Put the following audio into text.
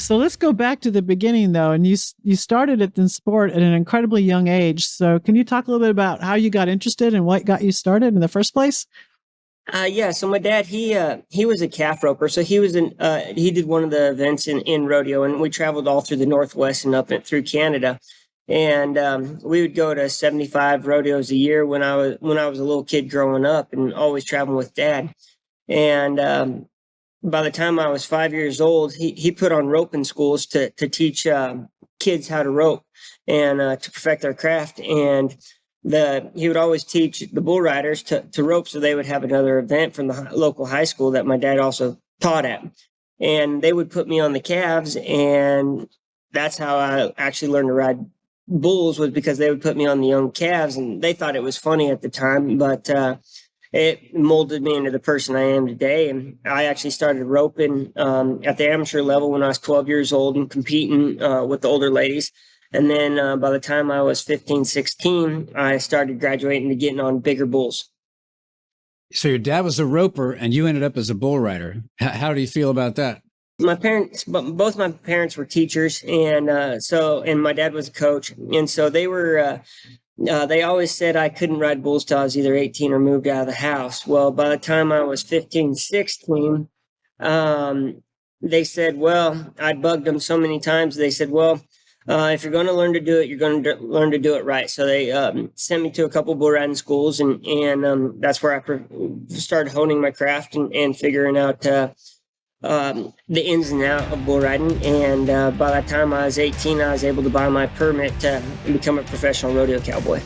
So let's go back to the beginning, though. And you started in sport at an incredibly young age. So can you talk a little bit about how you got interested and what got you started in the first place? Yeah. So my dad, he was a calf roper. So he did one of the events in rodeo, and we traveled all through the Northwest and through Canada. And we would go to 75 rodeos a year when I was a little kid growing up, and always traveling with dad. And by the time I was 5 years old, he put on roping schools to teach kids how to rope and to perfect their craft. And he would always teach the bull riders to rope, so they would have another event from the local high school that my dad also taught at. And they would put me on the calves, and that's how I actually learned to ride bulls, was because they would put me on the young calves, and they thought it was funny at the time, but it molded me into the person I am today. And I actually started roping at the amateur level when I was 12 years old and competing with the older ladies. And then by the time I was 15, 16, I started graduating to getting on bigger bulls. So your dad was a roper and you ended up as a bull rider. How do you feel about that? Both my parents were teachers. And my dad was a coach. And so they always said I couldn't ride bulls till I was either 18 or moved out of the house. Well, by the time I was 15, 16, they said, well, I bugged them so many times. They said, well, if you're going to learn to do it, you're going to learn to do it right. So they sent me to a couple bull riding schools, and that's where I started honing my craft and figuring out the ins and outs of bull riding. And by the time I was 18, I was able to buy my permit to become a professional rodeo cowboy.